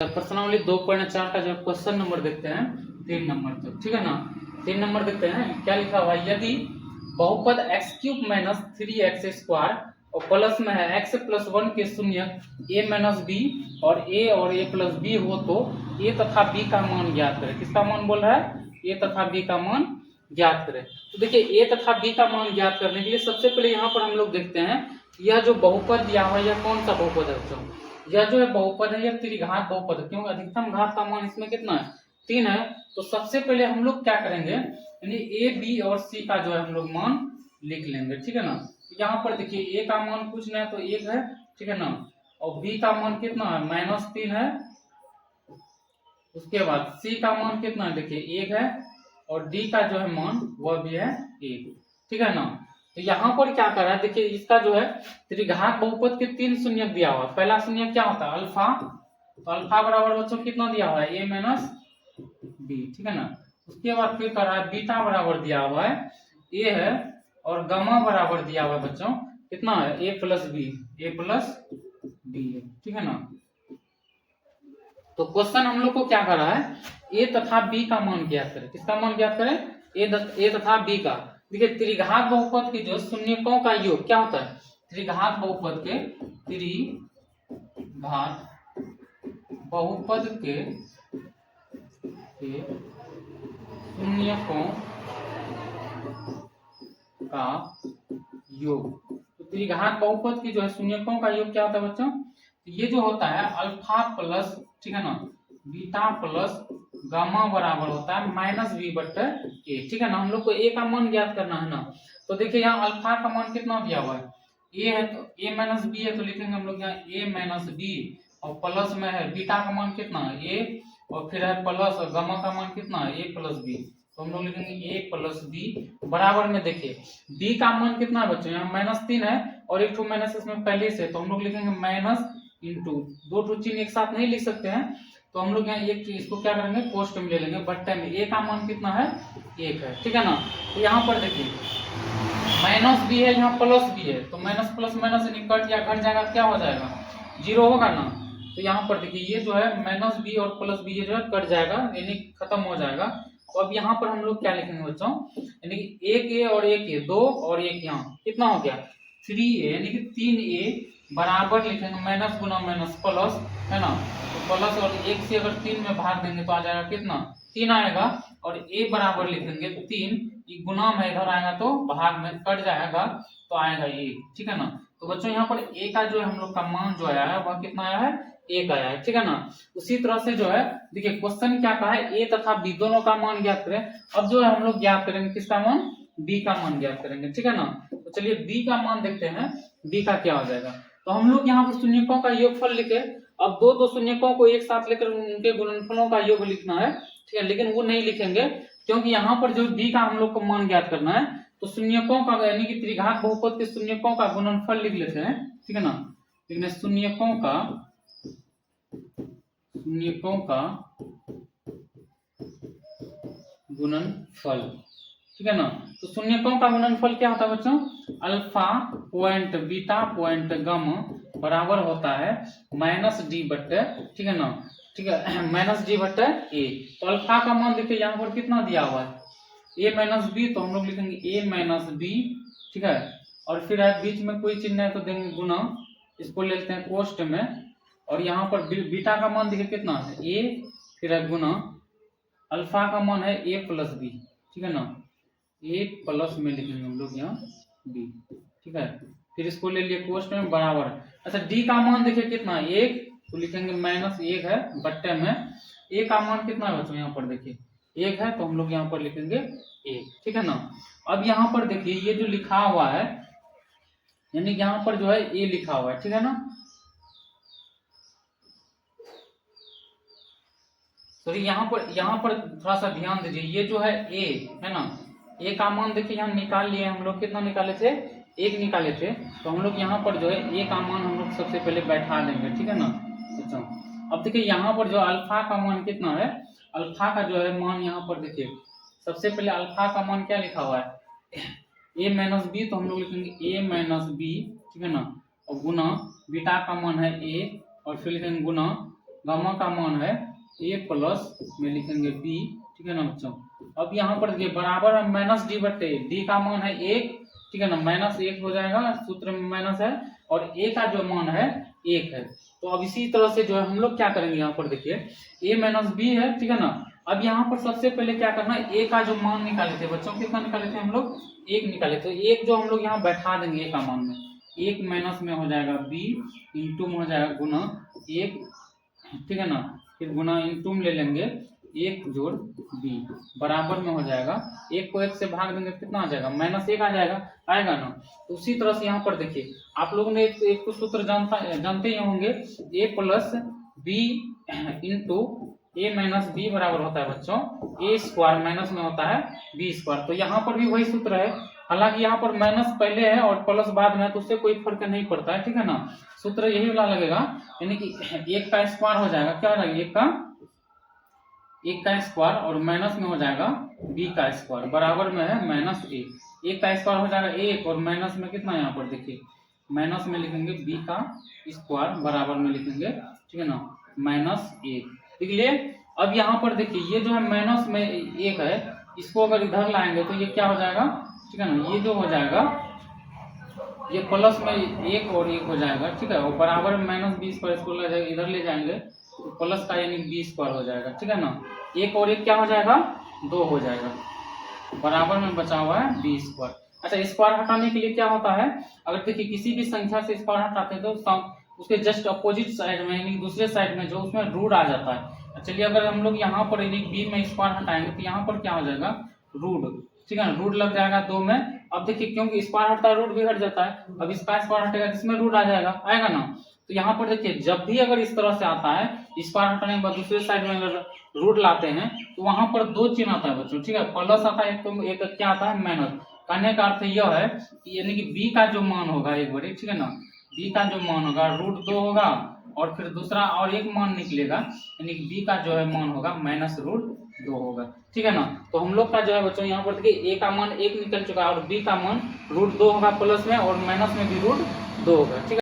प्रश्नावली 2.4 का जो क्वेश्चन नंबर देखते हैं 3 नंबर तक, ठीक है ना। 3 नंबर देखते हैं क्या लिखा हुआ है। यदि बहुपद x³ माइनस 3x² और प्लस में है x+1 के शून्य a माइनस b और a प्लस b हो तो a तथा b का मान ज्ञात करें। किसका मान बोल रहा है? a तथा b का मान ज्ञात करें। तो देखिए a तथा b का मान ज्ञात करने के लिए सबसे पहले यहाँ पर हम लोग देखते हैं यह जो बहुपद दिया हुआ है यह कौन सा बहुपद है बच्चों। यह जो है बहुपद है, यह त्रिघात बहुपद है, क्योंकि अधिकतम घात का मान इसमें कितना है? 3 है। तो सबसे पहले हम लोग क्या करेंगे, यानी ए बी और सी का जो है हम लोग मान लिख लेंगे, ठीक है ना। यहाँ पर देखिए ए का मान कुछ नहीं तो 1 है, ठीक है ना, और बी का मान कितना है? -3 है। उसके बाद सी का मान कितना है? देखिए 1 है, और डी का जो है मान वह भी है 1, ठीक है ना। तो यहाँ पर क्या कर रहा है, देखिए इसका जो है त्रिघात बहुपद के 3 शून्यक दिया हुआ है। पहला शून्यक क्या होता है? अल्फा। तो अल्फा बराबर बच्चों कितना दिया हुआ है? a माइनस बी, ठीक है ना। उसके बाद फिर कर रहा है बीटा बराबर दिया हुआ है a है, और गामा बराबर दिया हुआ है बच्चों कितना है? a प्लस बी है, ठीक है ना। तो क्वेश्चन हम लोग को क्या कर रहा है, a तथा b का मान ज्ञात करें। किसका मान ज्ञात करें? a तथा b का। देखिए त्रिघात बहुपद के जो शून्यकों का योग क्या होता है? त्रिघात बहुपद के शून्यकों का योग। तो त्रिघात बहुपद की जो है शून्यकों का योग क्या होता है बच्चों? ये जो होता है अल्फा प्लस, ठीक है ना, बीटा प्लस गामा बराबर होता है -b/a, ठीक है ना। हम लोग को a का मान ज्ञात करना है ना। तो देखिए यहाँ अल्फा का मान कितना दिया हुआ है? a है, तो a माइनस b है, तो लिखेंगे हम लोग यहाँ a माइनस b, और प्लस में है बीटा का मान कितना है? a, और फिर है प्लस, और गामा का मान कितना है? a plus b। तो हम लोग लिखेंगे a प्लस b बराबर में देखिए b का मान कितना है बच्चों? यहाँ -3 है, और एक ठो माइनस इसमें पहले से, तो हम लोग लिखेंगे माइनस इंटू, दो ठो चिन्ह एक साथ नहीं लिख सकते हैं, तो हम लोग यहाँ एक चीज इसको क्या करेंगे? कोष्ट में ले लेंगे, बट्टे में a का मान कितना है? 1 है, ठीक है ना। तो यहाँ पर देखिए माइनस b है, यहाँ प्लस b है, तो माइनस प्लस माइनस कट या घट जाएगा, क्या हो जाएगा? 0 होगा ना। तो यहाँ पर देखिए ये जो है माइनस b और प्लस b ये जो है कट जाएगा, यानी खत्म हो जाएगा। तो अब यहाँ पर हम लोग क्या लिखेंगे बच्चों, यानी कि 1a और 1a 2, और 1 यहाँ कितना हो गया? 3a, यानी कि 3a बराबर लिखेंगे माइनस गुना माइनस प्लस, है ना। तो प्लस और 1 से अगर 3 में भाग देंगे तो आ जाएगा कितना? 3 आएगा, और a बराबर लिखेंगे 3, गुना में इधर आएगा तो भाग में कट जाएगा, तो आएगा 1, ठीक है ना। तो बच्चों यहाँ पर a का जो है हम लोग का मान जो आया है वह कितना आया है? 1 आया है, ठीक है ना। उसी तरह से जो है देखिए क्वेश्चन क्या कहा है, a तथा b दोनों का मान ज्ञात करें। अब जो है हम लोग ज्ञात करेंगे किसका मान? b का मान ज्ञात करेंगे, ठीक है ना। तो चलिए b का मान देखते हैं, b का क्या हो जाएगा। तो हम लोग यहाँ पर शून्यकों का योगफल लिखे। अब दो शून्यकों को एक साथ लेकर उनके गुणनफलों का योग लिखना है, ठीक है, लेकिन वो नहीं लिखेंगे क्योंकि यहाँ पर जो b का हम लोग को मान ज्ञात करना है, तो शून्यकों का यानी कि त्रिघात बहुपद के शून्यकों का गुणनफल लिख लेते हैं, ठीक है ना। लेकिन शून्यकों का गुणनफल, ठीक है ना। तो शून्यकों का गुणनफल क्या होता है बच्चों? Alpha point beta point gamma बराबर होता है -d/, ठीक है ना, ठीक है, -d/a। तो अल्फा का मान देखिए यहाँ पर कितना दिया हुआ है? a माइनस बी, तो हम लोग लिखेंगे a माइनस बी, ठीक है, और फिर है बीच में कोई चिन्ह है तो देंगे गुना, इसको ले लेते हैं कोष्ट में, और यहाँ पर बीटा का मान देखिए कितना है? a, फिर है गुना, अल्फा का मान है a प्लस बी, ठीक है ना, a प्लस में लिखेंगे हम लोग यहाँ b, ठीक है, फिर इसको ले लिए कोष्ट में बराबर। अच्छा d का मान देखिए कितना है? 1, तो लिखेंगे -1 है, बट्टे में a का मान कितना है बच्चों? यहाँ पर देखिए 1 है, तो हम लोग यहाँ पर लिखेंगे 1, ठीक है ना। अब यहाँ पर देखिए ये जो लिखा हुआ है, यानी यहाँ पर जो है a लिखा हुआ है, ठीक है ना। तो यहाँ पर थोड़ा सा ध्यान दीजिए, ये जो है a है ना, a का मान देखिए यहाँ निकाल लिए हम लोग, कितना निकाले थे? 1 निकाले थे। तो हम लोग यहाँ पर जो है a का मान हम लोग सबसे पहले बैठा देंगे, ठीक है ना। अच्छा अब देखिए यहाँ पर जो अल्फा का मान कितना है, अल्फा का जो है मान यहाँ पर देखिए सबसे पहले अल्फा का मान क्या लिखा हुआ है? a माइनस बी, तो हम लोग लिखेंगे a माइनस बी, ठीक है ना, और गुना बीटा का मान है a, और फिर लिखेंगे गुना गामा का मान है a प्लस में लिखेंगे b, ठीक है ना बच्चों। अब यहाँ पर देखिए बराबर है माइनस डी बटे डी का मान है 1, ठीक है ना, -1 हो जाएगा, सूत्र में माइनस है, और a का जो मान है 1 है। तो अब इसी तरह से जो है हम लोग क्या करेंगे, यहाँ पर देखिए a माइनस बी है, ठीक है ना। अब यहाँ पर सबसे पहले क्या करना है, a का जो मान निकाले थे बच्चों, कितना निकाले थे हम लोग, 1 निकाले थे। 1 जो हम लोग यहाँ बैठा देंगे a का मान में, 1 माइनस में हो जाएगा b, इंटू में हो जाएगा गुना 1, ठीक है ना, फिर गुना इंटू में ले लेंगे 1 जोड़ b बराबर में हो जाएगा, 1 को 1 से भाग देंगे कितना आ जाएगा, -1 आ जाएगा, आएगा ना। तो उसी तरह से यहाँ पर देखिए आप लोगों ने एक तो सूत्र जानते ही होंगे, a plus B into a minus B बराबर होता है बच्चों a स्क्वायर, माइनस में होता है b स्क्वायर। तो यहाँ पर भी वही सूत्र है, हालांकि यहाँ पर माइनस पहले है और प्लस बाद में है, तो उससे कोई फर्क नहीं पड़ता है, ठीक है ना। सूत्र यही वाला लगेगा, यानी कि 1 का स्क्वायर हो जाएगा, क्या हो जाएगा, 1 का स्क्वायर, और माइनस में हो जाएगा b का स्क्वायर बराबर में है -1। 1 का स्क्वायर हो जाएगा 1, और माइनस में कितना, यहाँ पर देखिए माइनस में लिखेंगे b का स्क्वायर बराबर में लिखेंगे, ठीक है ना, -1, ठीक है। अब यहाँ पर देखिए ये जो है माइनस में 1 है, इसको अगर इधर लाएंगे तो ये क्या हो जाएगा, ठीक है ना, ये जो हो जाएगा ये प्लस में 1 और 1 हो जाएगा, ठीक है, और बराबर में -20 पर इसको ले जाएगा, इधर ले जाएंगे तो प्लस का यानी 20 पर हो जाएगा, ठीक है ना। 1 और 1 क्या हो जाएगा, 2 हो जाएगा, बराबर में बचा हुआ है 20 पर। अच्छा, स्क्वायर हटाने के लिए क्या होता है, अगर देखिए किसी भी संख्या से स्क्वायर हटाते हैं तो उसके जस्ट अपोजिट साइड में यानी दूसरे साइड में जो उसमें रूट आ जाता है। चलिए अगर हम लोग यहाँ पर यदि b में स्क्वायर हटाएंगे तो यहाँ पर क्या हो जाएगा, रूट, ठीक है ना, रूट लग जाएगा 2 में। अब देखिए क्योंकि स्क्वायर हटता है रूट भी हट जाता है, अब इसका स्क्वायर हटेगा जिसमें रूट आ जाएगा, आएगा ना। तो यहाँ पर देखिए जब भी अगर इस तरह से आता है, स्क्वायर हटाने के बाद दूसरे साइड में अगर रूट लाते हैं तो वहां पर 2 चिन्ह आता है बच्चों, ठीक है, प्लस आता है तो एक क्या आता है माइनस। कहने का अर्थ यह है कि यानी कि b का जो मान होगा एक बार, ठीक है ना, b का जो मान होगा √2 होगा, और फिर दूसरा और एक मान निकलेगा, यानी कि b का जो है मान होगा -√2 होगा, ठीक है ना। तो हम लोग का जो है बच्चों यहाँ पर देखिए a का मान 1 निकल चुका है, और b का मान √2 होगा प्लस में, और माइनस में भी √2 होगा, ठीक है।